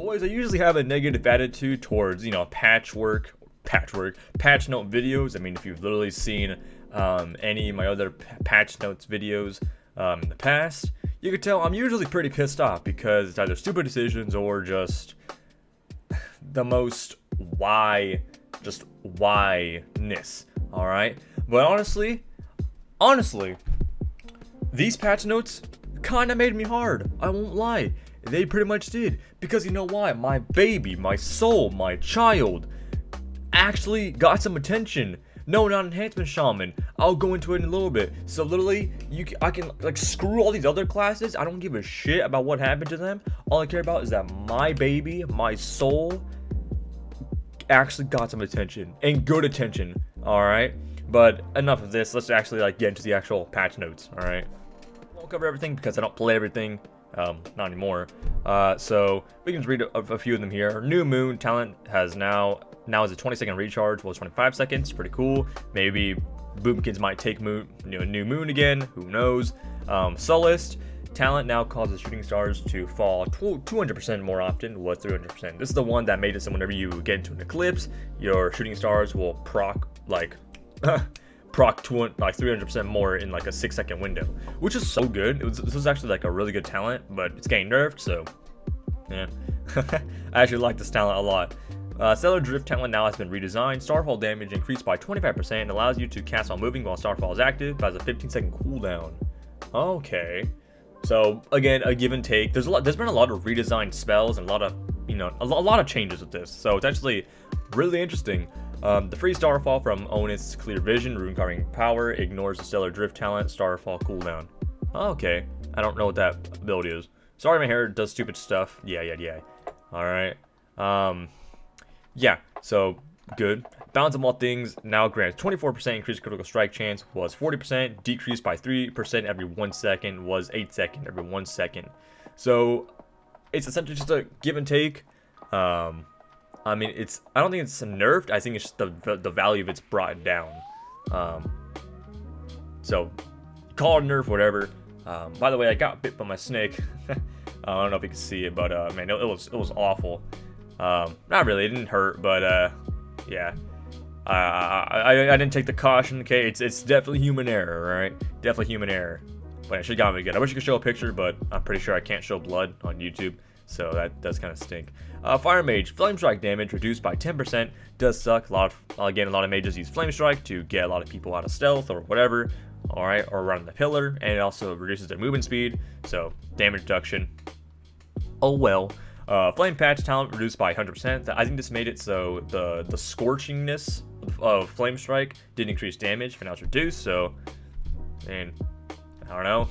Boys, I usually have a negative attitude towards, patch note videos. I mean, if you've literally seen any of my other patch notes videos in the past, you can tell I'm usually pretty pissed off because it's either stupid decisions or just the most why-ness, alright? But honestly, these patch notes kinda made me hard, I won't lie. They pretty much did, because you know why? My baby, my soul, my child actually got some attention. No, not enhancement shaman. I'll go into it in a little bit. So literally, I can like screw all these other classes. I don't give a shit about what happened to them. All I care about is that my baby, my soul, actually got some attention, and good attention. All right, but enough of this. Let's actually get into the actual patch notes. All right, I won't cover everything because I don't play everything. Not anymore. So we can just read a few of them here. New Moon talent has now is a 20-second recharge. Well, it's 25 seconds. Pretty cool. Maybe Boomkins might take New Moon again. Who knows? Solist talent now causes shooting stars to fall 200% more often. Was 300%. This is the one that made it so whenever you get into an eclipse, your shooting stars will proc 300% more in like a 6-second window, which is so good. This was actually like a really good talent, but it's getting nerfed, so yeah. I actually like this talent a lot. Stellar Drift talent now has been redesigned. Starfall damage increased by 25% and allows you to cast while moving while Starfall is active, but has a 15-second cooldown. Okay, so again, a give and take. There's been a lot of redesigned spells and a lot of a lot of changes with this, so it's actually really interesting. The free Starfall from Onus Clear Vision, Rune Carving Power, ignores the Stellar Drift talent, Starfall cooldown. Okay, I don't know what that ability is. Sorry, my hair does stupid stuff. Yeah. Alright. Yeah, so good. Balance of all things now grants 24% increased critical strike chance, was 40%, decreased by 3% every 1 second, was 8 seconds every 1 second. So it's essentially just a give and take. I mean, I don't think it's nerfed. I think it's just the value of it's brought down. So call it nerf, whatever. By the way, I got bit by my snake. I don't know if you can see it, but man, it was awful. Not really, it didn't hurt, but yeah. I didn't take the caution. Okay, it's definitely human error, right? Definitely human error. But I should got me again. I wish you could show a picture, but I'm pretty sure I can't show blood on YouTube. So that does kind of stink. Fire Mage, Flame Strike damage reduced by 10%. Does suck. A lot of mages use Flame Strike to get a lot of people out of stealth or whatever. Alright, or around the pillar. And it also reduces their movement speed. So, damage reduction. Oh well. Flame Patch talent reduced by 100%. I think this made it so the scorchingness of Flame Strike didn't increase damage, but now it's reduced. So, and I don't know.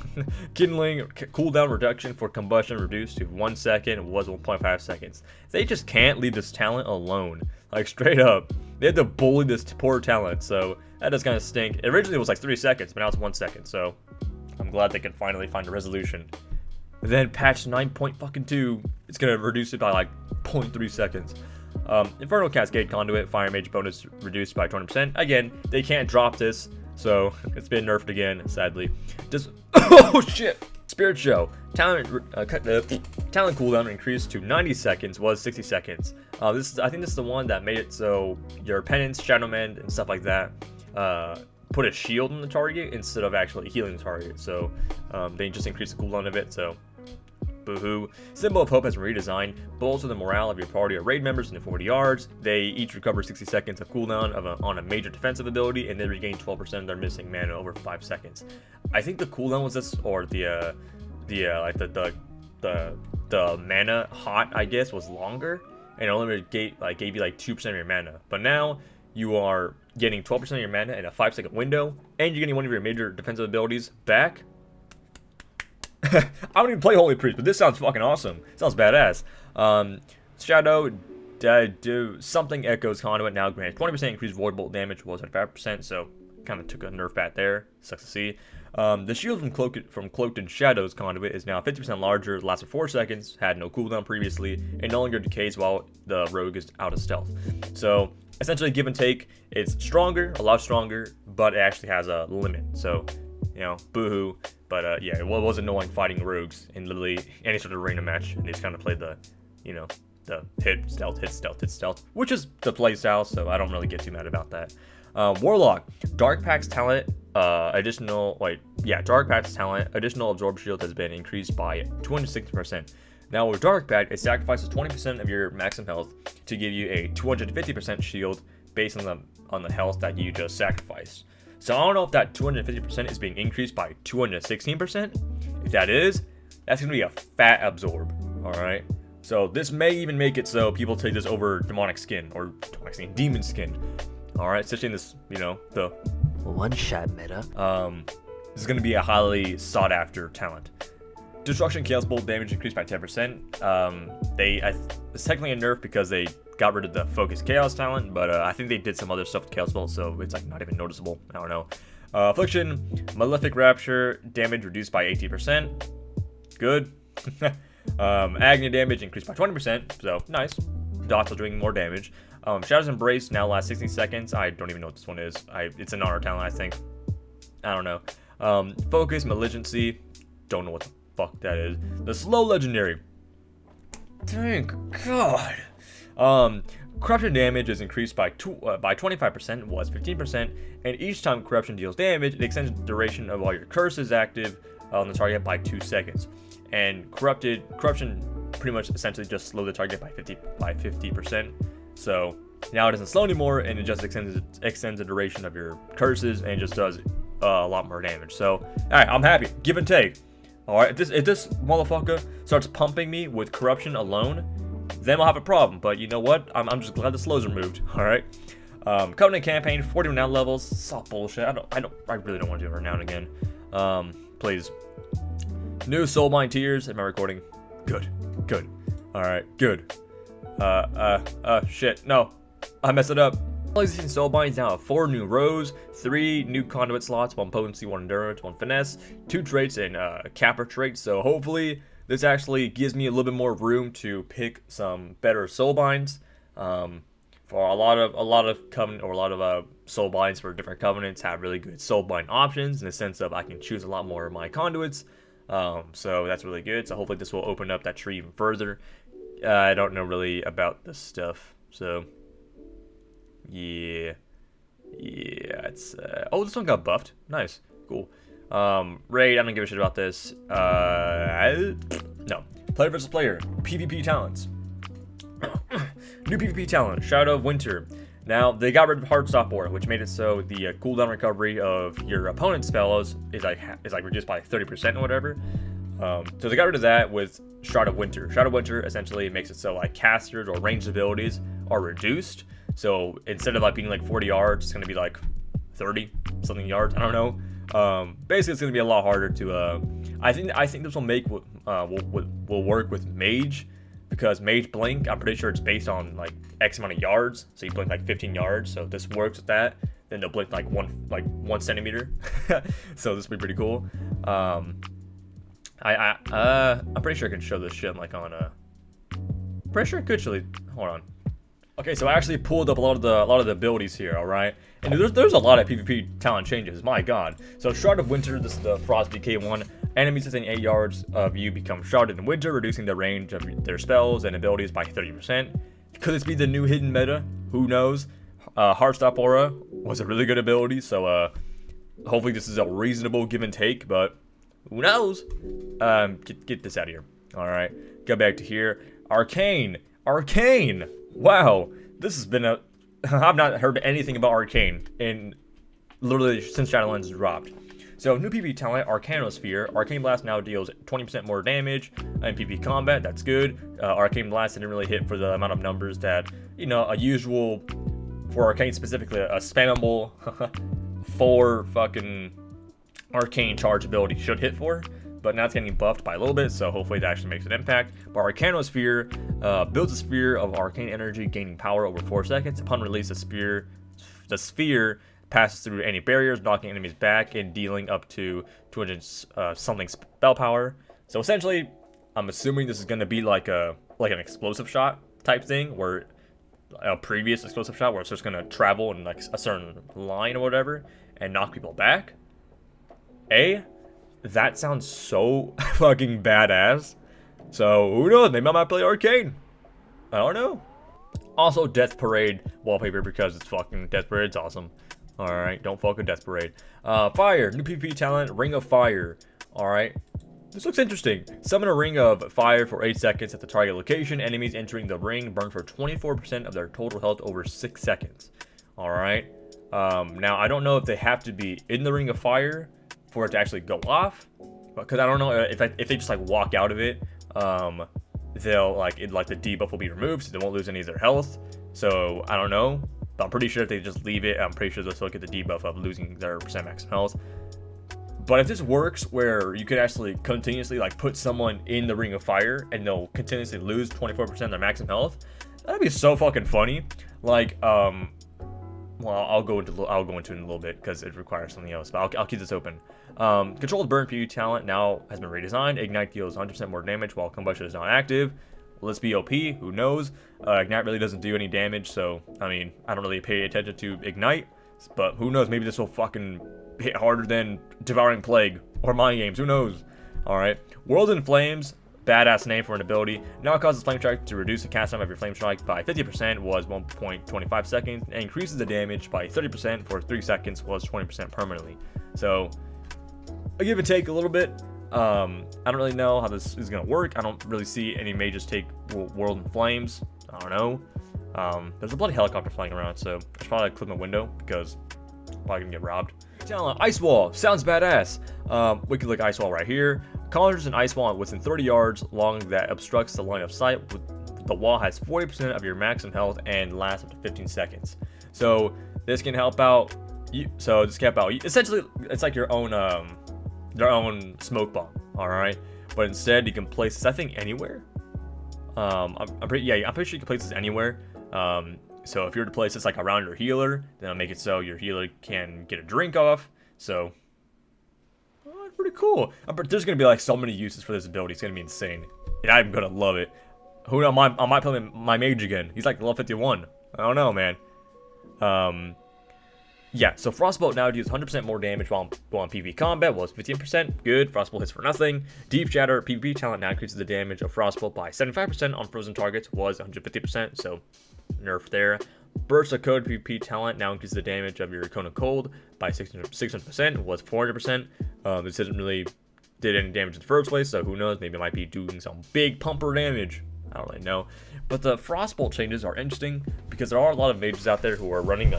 Kindling cooldown reduction for combustion reduced to 1 second. It was 1.5 seconds. They just can't leave this talent alone. Like, straight up. They had to bully this poor talent, so that does kind of stink. Originally it was like 3 seconds, but now it's 1 second, so I'm glad they can finally find a resolution. And then patch 9.2, it's gonna reduce it by like 0.3 seconds. Infernal Cascade Conduit, Fire Mage bonus reduced by 20%. Again, they can't drop this. So, it's been nerfed again, sadly. Just, oh shit! Spirit Show. Talent cooldown increased to 90 seconds, was 60 seconds. I think this is the one that made it so your penance, Shadowlands, and stuff like that, put a shield on the target instead of actually healing the target. So, they just increased the cooldown of it, so boo-hoo. Symbol of Hope has been redesigned. Bolster the morale of your party or raid members in 40 yards. They each recover 60 seconds of cooldown on a major defensive ability, and they regain 12% of their missing mana over 5 seconds. I think the cooldown was this, or the mana hot, I guess, was longer, and it only gave you like 2% of your mana. But now you are getting 12% of your mana in a 5-second window, and you're getting one of your major defensive abilities back. I don't even play Holy Priest, but this sounds fucking awesome. Sounds badass. Shadow do something Echoes Conduit now grants 20% increased Void Bolt damage, was at 5%, so kind of took a nerf bat there. Sucks to see. The shield from Cloaked in Shadows Conduit is now 50% larger, lasted 4 seconds, had no cooldown previously, and no longer decays while the rogue is out of stealth. So essentially, give and take. It's stronger, a lot stronger, but it actually has a limit. So, boo-hoo. But yeah, it was annoying fighting rogues in literally any sort of arena match, and they just kind of played the, the hit stealth, hit stealth, hit stealth, which is the playstyle, so I don't really get too mad about that. Warlock, Dark Pack's talent, additional absorb shield has been increased by 260%. Now with Dark Pack, it sacrifices 20% of your maximum health to give you a 250% shield based on the health that you just sacrificed. So I don't know if that 250% is being increased by 216%. If that is, that's going to be a fat absorb, alright? So this may even make it so people take this over demonic skin, or demon skin. Alright, especially in this, the one-shot meta. This is going to be a highly sought after talent. Destruction Chaos Bolt damage increased by 10%. It's technically a nerf because they got rid of the Focus Chaos talent, but I think they did some other stuff with Chaos Bolt, so it's like not even noticeable. I don't know. Affliction, Malefic Rapture, damage reduced by 18%. Good. Agony damage increased by 20%, so nice. Dots are doing more damage. Shadow's Embrace now lasts 60 seconds. I don't even know what this one is. It's an honor talent, I think. I don't know. Focus, Malignancy, don't know what the fuck that is. The slow legendary. Thank God. Corruption damage is increased by 25%, was 15%, and each time corruption deals damage, it extends the duration of while your curse is active on the target by 2 seconds. And corruption pretty much essentially just slow the target by 50%. So now it doesn't slow anymore, and it just extends the duration of your curses, and it just does a lot more damage. So alright, I'm happy. Give and take. Alright, if this motherfucker starts pumping me with corruption alone, then we'll have a problem. But you know what? I'm just glad the slows are moved. Alright. Covenant campaign, 40 renown levels. It's all bullshit. I really don't want to do renown again. Please. New Soulbind tiers. Am I recording? Good. Alright, good. Shit. No. I messed it up. All existing Soulbinds now have 4 new rows, 3 new conduit slots, 1 potency, 1 endurance, 1 finesse, 2 traits, and capper traits. So hopefully this actually gives me a little bit more room to pick some better Soulbinds. For a lot of covenant, or a lot of Soulbinds for different covenants have really good Soulbind options in the sense of I can choose a lot more of my conduits. So that's really good. So hopefully this will open up that tree even further. I don't know really about this stuff, so yeah, it's oh, this one got buffed. Nice, cool. Raid, I don't give a shit about this. No. Player versus player, PvP talents. New PvP talent, Shadow of Winter. Now they got rid of Heartstop Aura, which made it so the cooldown recovery of your opponent's spells is like reduced by 30% or whatever. So they got rid of that with Shroud of Winter. Shroud of Winter essentially makes it so like casters or ranged abilities are reduced. So instead of like being like 40 yards, it's gonna be like 30 something yards. I don't know. Basically, it's gonna be a lot harder to. I think this will make will work with Mage, because Mage blink, I'm pretty sure it's based on like X amount of yards. So you blink like 15 yards. So this works with that. Then they'll blink like 1 centimeter. So this will be pretty cool. I'm pretty sure I can show this shit like on a. Pretty sure I could actually. Hold on. Okay, so I actually pulled up a lot of the abilities here. All right, and there's a lot of PvP talent changes. My God. So Shroud of Winter. This is the Frost DK one. Enemies within 8 yards of you become shrouded in winter, reducing the range of their spells and abilities by 30%. Could this be the new hidden meta? Who knows? Heartstop Aura was a really good ability, so hopefully this is a reasonable give and take, but who knows? Get this out of here. All right, go back to here. Arcane. Wow, this has been a. I've not heard anything about Arcane in literally since Shadowlands dropped. So new PvP talent, Arcanosphere. Arcane Blast now deals 20% more damage in PvP combat. That's good. Arcane Blast didn't really hit for the amount of numbers that a usual for Arcane specifically a spammable 4 fucking Arcane charge ability should hit for. But now it's getting buffed by a little bit, so hopefully that actually makes an impact. But Arcanosphere builds a sphere of arcane energy, gaining power over 4 seconds. Upon release, the sphere passes through any barriers, knocking enemies back and dealing up to 200 something spell power. So essentially, I'm assuming this is going to be like an explosive shot type thing, where a previous explosive shot where it's just going to travel in like a certain line or whatever and knock people back. That sounds so fucking badass. So who knows? Maybe I might play Arcane. I don't know. Also, Death Parade wallpaper because it's fucking Death Parade's awesome. Alright, don't fuck with Death Parade. Fire, new PvP talent, Ring of Fire. Alright, this looks interesting. Summon a ring of fire for 8 seconds at the target location. Enemies entering the ring burn for 24% of their total health over 6 seconds. Alright, now I don't know if they have to be in the ring of fire for it to actually go off. Because I don't know if they just like walk out of it, they'll like the debuff will be removed, so they won't lose any of their health. So I don't know, but I'm pretty sure if they just leave it, I'm pretty sure they'll still get the debuff of losing their percent max health. But if this works, where you could actually continuously like put someone in the ring of fire and they'll continuously lose 24% of their maximum health, that'd be so fucking funny. Like, well, I'll go into it in a little bit because it requires something else, but I'll keep this open. Controlled burn PvP talent now has been redesigned. Ignite deals 100% more damage while combustion is not active. Let's be OP, who knows? Ignite really doesn't do any damage, so I mean, I don't really pay attention to Ignite, but who knows? Maybe this will fucking hit harder than Devouring Plague or Mind Games. Who knows? All right, World in Flames. Badass name for an ability. Now causes Flame Strike to reduce the cast time of your Flame Strike by 50%, was 1.25 seconds, and increases the damage by 30% for 3 seconds, was 20% permanently. So, I give and take a little bit. I don't really know how this is going to work. I don't really see any mages take World in Flames. I don't know. There's a bloody helicopter flying around, so I should probably click my window because I'm probably going to get robbed. Talent, Ice Wall. Sounds badass. We could look Ice Wall right here. Conjures an ice wall within 30 yards long that obstructs the line of sight. The wall has 40% of your maximum health and lasts up to 15 seconds. So this can help out. Essentially, it's like your own their own smoke bomb. All right, but instead you can place this, I think, anywhere. I'm pretty sure you can place this anywhere. So if you were to place this like around your healer, then it'll make it so your healer can get a drink off. So. Pretty cool. There's gonna be like so many uses for this ability. It's gonna be insane, and I'm gonna love it. Who knows? I might play my mage again. He's like level 51. I don't know, man. Yeah. So Frostbolt now deals 100% more damage while in PvP combat. Was 15%. Good. Frostbolt hits for nothing. Deep Shatter PvP talent now increases the damage of Frostbolt by 75% on frozen targets. Was 150%. So nerf there. Burst of Code PvP talent now increases the damage of your Cone of Cold by 600%, was 400%. This didn't really did any damage in the first place, so who knows? Maybe it might be doing some big pumper damage. I don't really know. But the Frostbolt changes are interesting because there are a lot of mages out there who are running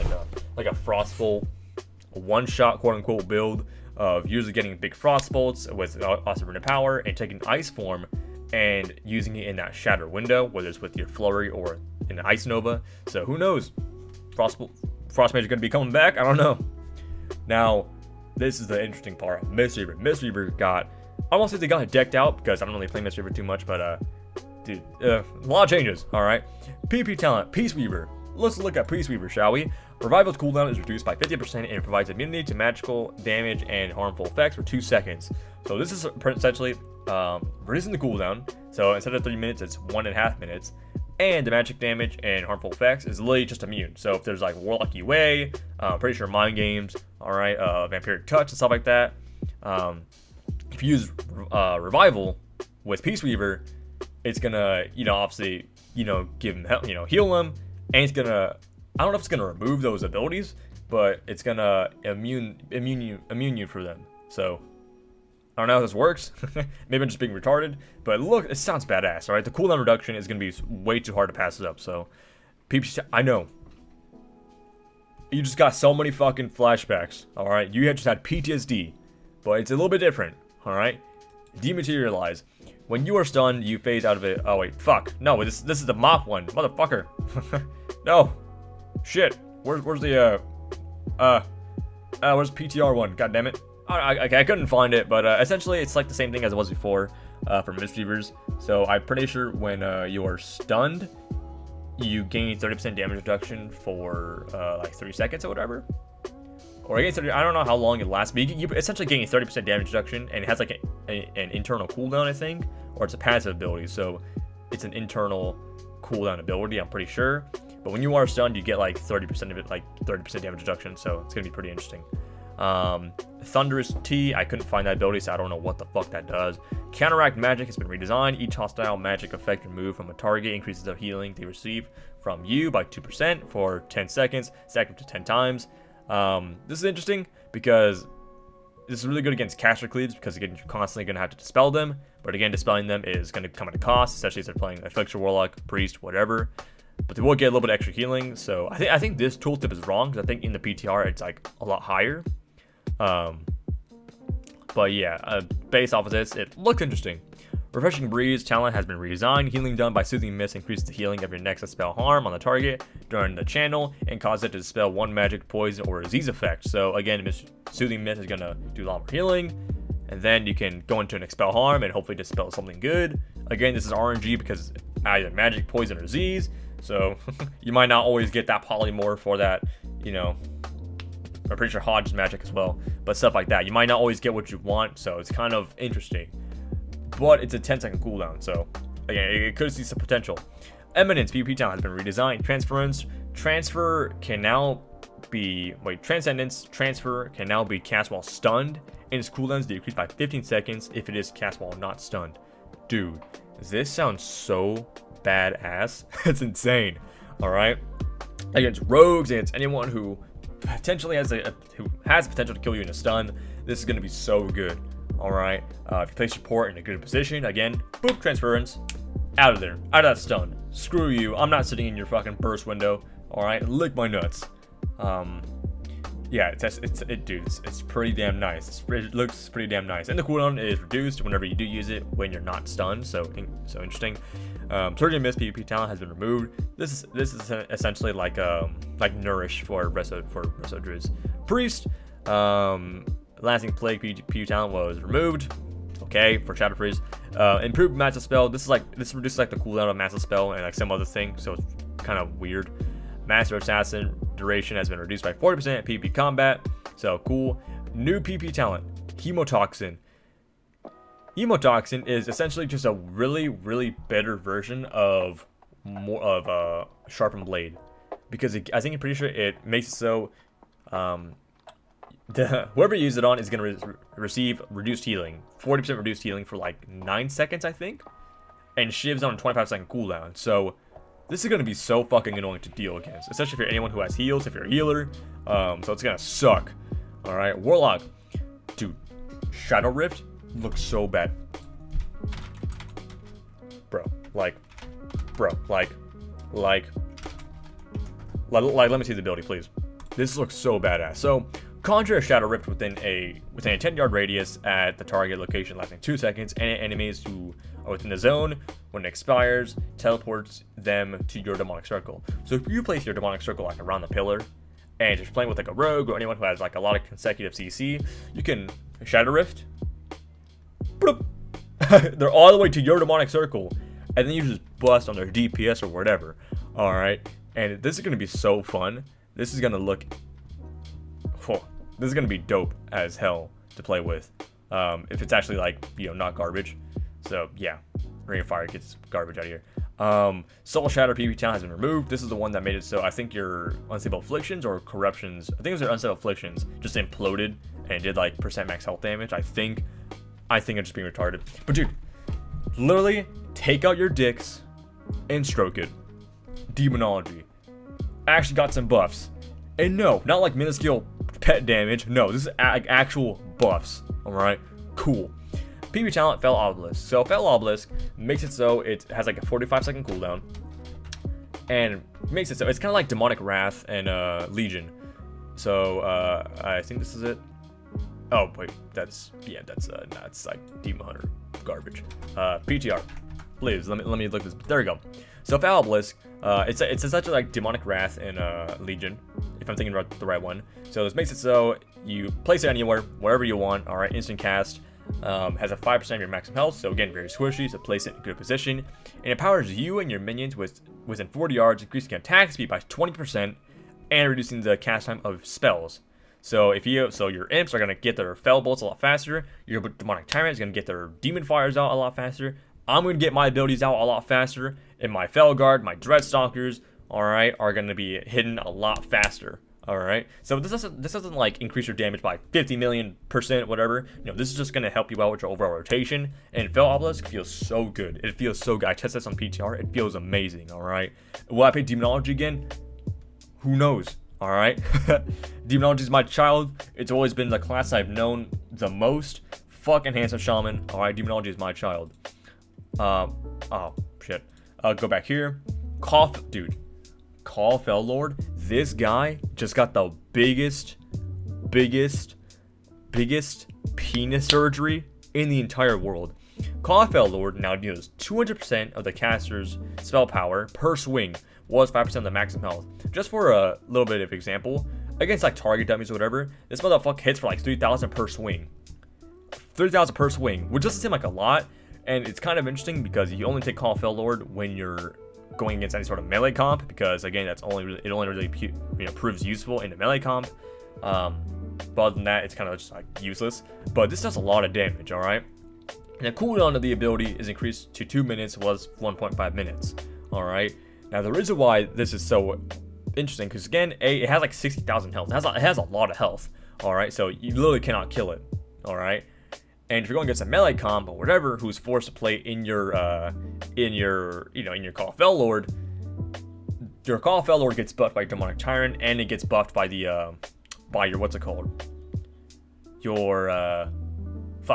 like a Frostbolt one-shot quote-unquote build of usually getting big Frostbolts with awesome power and taking Ice form and using it in that Shatter window, whether it's with your Flurry or in the Ice Nova. So who knows? Frost Mage is going to be coming back? I don't know. Now, this is the interesting part. Mistweaver. Mistweaver got, I won't say they got decked out because I don't really play Mistweaver too much, but dude, a lot of changes. All right. PvP talent, Peaceweaver. Let's look at Peaceweaver, shall we? Revival's cooldown is reduced by 50% and it provides immunity to magical damage and harmful effects for 2 seconds. So this is essentially reducing the cooldown. So instead of 3 minutes, it's 1.5 minutes. And the magic damage and harmful effects is literally just immune. So if there's like Warlock UA, pretty sure Mind Games, alright, Vampiric Touch and stuff like that. If you use Revival with Peaceweaver, it's gonna, obviously, give him, heal him, and it's gonna, I don't know if it's gonna remove those abilities, but it's gonna immune you for them. So I don't know how this works. Maybe I'm just being retarded, but look, it sounds badass. All right, the cooldown reduction is gonna be way too hard to pass it up. So, I know you just got so many fucking flashbacks. All right, you just had PTSD, but it's a little bit different. All right, dematerialize. When you are stunned, you phase out of it. Oh wait, fuck. No, this is the mop one, motherfucker. No, shit. Where's the where's PTR one? God damn it. I couldn't find it, but essentially it's like the same thing as it was before for Mistweavers. So I'm pretty sure when you are stunned, you gain 30% damage reduction for like 3 seconds or whatever. Or I don't know how long it lasts, but you essentially gain 30% damage reduction, and it has like an internal cooldown, I think, or it's a passive ability. So it's an internal cooldown ability, I'm pretty sure. But when you are stunned, you get like 30% of it, like 30% damage reduction. So it's gonna be pretty interesting. Thunderous T, I couldn't find that ability, so I don't know what the fuck that does. Counteract Magic has been redesigned. Each hostile magic effect removed from a target increases the healing they receive from you by 2% for 10 seconds, stacked up to 10 times. This is interesting because this is really good against caster cleaves because, again, you're constantly going to have to dispel them. But again, dispelling them is going to come at a cost, especially if they're playing Affliction, Warlock, Priest, whatever. But they will get a little bit of extra healing. So I think this tooltip is wrong because I think in the PTR it's like a lot higher. But yeah, based off of this, it looks interesting. Refreshing Breeze talent has been redesigned. Healing done by Soothing Mist increases the healing of your next spell harm on the target during the channel and causes it to dispel one magic, poison, or disease effect. So again, Soothing Mist is going to do a lot more healing. And then you can go into an expel harm and hopefully dispel something good. Again, this is RNG because either magic, poison, or disease. So you might not always get that polymorph for that, you know. I'm pretty sure Hodge is magic as well. But stuff like that. You might not always get what you want. So it's kind of interesting. But it's a 10-second cooldown, so again, it could see some potential. Eminence PvP talent has been redesigned. Transcendence transfer can now be cast while stunned, and its cooldowns decreased by 15 seconds if it is cast while not stunned. Dude, this sounds so badass. It's insane. All right, against rogues, against anyone who potentially has potential to kill you in a stun, this is going to be so good. Alright, if you place support in a good position, again, boop, transference, out of there, out of that stun. Screw you, I'm not sitting in your fucking burst window, alright, lick my nuts. Yeah, it's pretty damn nice. It looks pretty damn nice. And the cooldown is reduced whenever you do use it when you're not stunned, so interesting. Surgeon Mist PvP talent has been removed. This is essentially like Nourish for Reso Druids. Priest, Lasting Plague PvP talent was removed. Okay, for Shadow Priest. Improved Massive Spell. This reduces like the cooldown of Massive Spell and like some other thing, so it's kind of weird. Master Assassin duration has been reduced by 40% PvP combat. So cool. New PvP talent, Hemotoxin. Hemotoxin is essentially just a really, really better version of Sharpened Blade, because I think I'm pretty sure it makes it so whoever you use it on is going to receive reduced healing, 40% reduced healing for like 9 seconds, I think, and shivs on a 25-second cooldown. So this is going to be so fucking annoying to deal against, especially if you're anyone who has heals, if you're a healer. So it's going to suck. All right, Warlock, dude, Shadow Rift looks so bad, bro. Let me see the ability, please. This looks so badass. So conjure a Shadow Rift within a 10-yard radius at the target location lasting 2 seconds. Any enemies who are within the zone, when it expires, teleports them to your demonic circle. So if you place your demonic circle like around the pillar, and you're playing with like a rogue or anyone who has like a lot of consecutive CC, you can Shadow Rift. Bloop. They're all the way to your demonic circle, and then you just bust on their DPS or whatever. All right, and this is gonna be so fun. This is gonna look. This is gonna be dope as hell to play with, if it's actually like, you know, not garbage. So yeah, Ring of Fire gets garbage out of here. Soul Shatter PvP talent has been removed. This is the one that made it so I think your Unstable Afflictions or Corruptions, I think it was your Unstable Afflictions, just imploded and did like % max health damage. I think I'm just being retarded. But dude, literally take out your dicks and stroke it. Demonology actually got some buffs, and no, not like minuscule pet damage. No, this is actual buffs. All right, cool. PvP talent, Fell Obelisk. So Fell Obelisk makes it so it has like a 45-second cooldown, and makes it so it's kind of like Demonic Wrath and Legion. So I think this is it. Oh wait, that's like Demon Hunter garbage. PTR, please let me look this. There we go. So Fell Obelisk, it's essentially like Demonic Wrath and Legion, if I'm thinking about the right one. So this makes it so you place it anywhere, wherever you want. All right, instant cast. Has a 5% of your maximum health, so again, very squishy, so place it in a good position. And empowers you and your minions within 40 yards, increasing attack speed by 20% and reducing the cast time of spells. So your imps are gonna get their Fell Bolts a lot faster, your Demonic Tyrant is gonna get their Demon Fires out a lot faster, I'm gonna get my abilities out a lot faster, and my Fell Guard, my Dreadstalkers, alright, are gonna be hidden a lot faster. All right, so this doesn't like increase your damage by 50 million%, whatever. No, this is just gonna help you out with your overall rotation. And Fel Obelisk feels so good. It feels so good. I tested this on PTR. It feels amazing. All right, will I pick Demonology again? Who knows? All right, Demonology is my child. It's always been the class I've known the most. Fucking handsome Shaman. All right, Demonology is my child. Oh shit. Go back here. Dude. Call Fel Lord. This guy just got the biggest penis surgery in the entire world. Call Fel Lord now deals 200% of the caster's spell power per swing, was 5% of the maximum health. Just for a little bit of example, against like target dummies or whatever, this motherfucker hits for like 3,000 per swing. 3,000 per swing, which doesn't seem like a lot, and it's kind of interesting because you only take Call Fel Lord when you're going against any sort of melee comp, because again, it only really proves useful in the melee comp. But other than that, it's kind of just like useless. But this does a lot of damage. All right, and the cooldown of the ability is increased to 2 minutes, was 1.5 minutes. All right, now the reason why this is so interesting, because again, it has like 60,000 health. It has a lot of health. All right, so you literally cannot kill it. All right. And if you're going against a melee comp or whatever, who's forced to play in your Call Fel Lord, your Call Fel Lord gets buffed by Demonic Tyrant, and it gets buffed by the by your what's it called? Your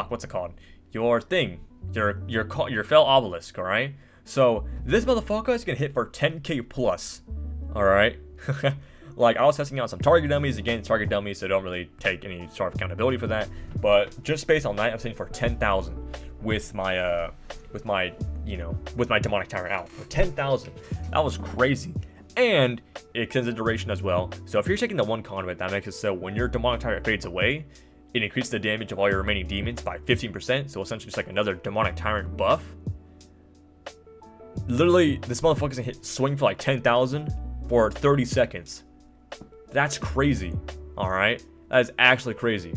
what's it called? Your thing, your Fel Obelisk. All right. So this motherfucker is gonna hit for 10k plus. All right. Like, I was testing out some target dummies. Again, target dummies, so don't really take any sort of accountability for that. But just based on that, I'm saying for 10,000 with my Demonic Tyrant out for 10,000. That was crazy, and it extends the duration as well. So if you're taking the one conduit, that makes it so when your Demonic Tyrant fades away, it increases the damage of all your remaining demons by 15%. So essentially, it's like another Demonic Tyrant buff. Literally, this motherfucker's gonna swing for like 10,000 for 30 seconds. That's crazy. All right, that is actually crazy.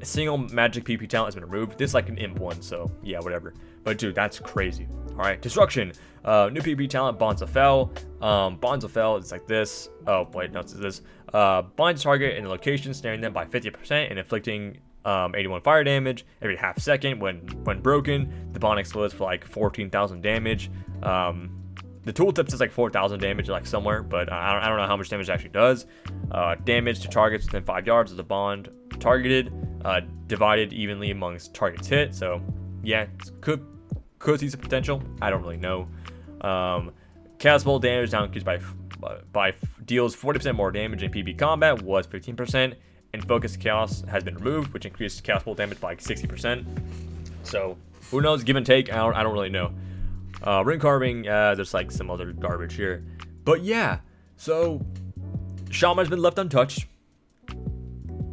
A single magic PP talent has been removed. This is like an imp one, so yeah, whatever. But dude, that's crazy. All right, destruction. New PP talent, Bonds of Fel. Bonds of Fel is like this. Oh wait, no, it's this. Binds target in the location, snaring them by 50% and inflicting 81 fire damage every half second. When broken, the bond explodes for like 14,000 damage. The tooltip says like 4,000 damage, like somewhere, but I don't know how much damage it actually does. Damage to targets within 5 yards of the bond targeted, divided evenly amongst targets hit. So yeah, could see some potential. I don't really know. Chaos Bolt damage now increased by deals 40% more damage in PvP combat, was 15%, and Focus Chaos has been removed, which increased Chaos Bolt damage by like 60%. So who knows? Give and take. I don't really know. Ring carving, there's like some other garbage here, but yeah. So Shaman's been left untouched.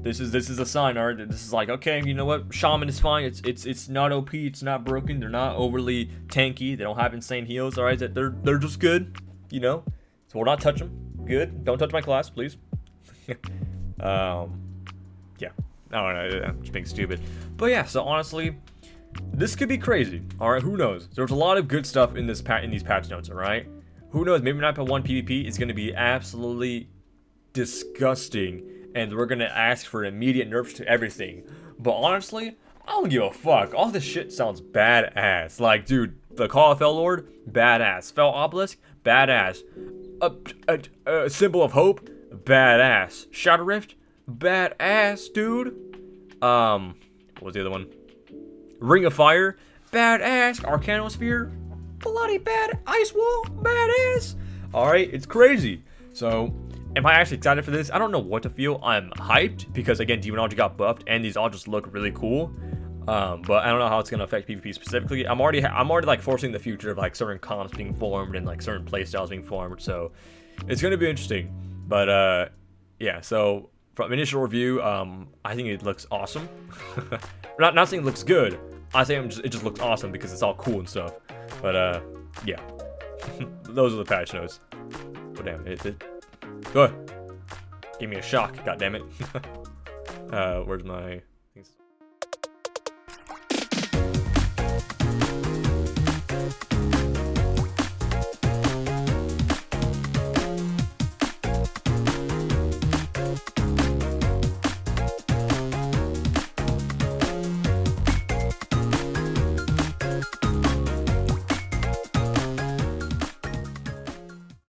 This is a sign, alright. This is like, okay, you know what? Shaman is fine. It's not OP. It's not broken. They're not overly tanky. They don't have insane heals. Alright, they're just good, you know. So we'll not touch them. Good. Don't touch my class, please. Yeah. I don't know. I'm just being stupid. But yeah. So honestly, this could be crazy. All right, who knows? There's a lot of good stuff in these patch notes. All right, who knows? Maybe 9.1 PvP is going to be absolutely disgusting, and we're going to ask for immediate nerfs to everything. But honestly, I don't give a fuck. All this shit sounds badass. Like, dude, the Call of Fel Lord, badass. Fel Obelisk, badass. A Symbol of Hope, badass. Shadow Rift, badass, dude. What was the other one? Ring of Fire, badass. Arcanosphere, bloody bad. Ice Wall, badass. Alright, it's crazy. So, am I actually excited for this? I don't know what to feel. I'm hyped because, again, Demonology got buffed and these all just look really cool. But I don't know how it's going to affect PvP specifically. I'm already like forcing the future of like certain comps being formed and like certain playstyles being formed. So, it's going to be interesting. But, yeah, so from initial review, I think it looks awesome. Not saying it looks good. I say it just looks awesome because it's all cool and stuff. But yeah, those are the patch notes. Oh damn it! Go ahead. Give me a shock, god damn it. Where's my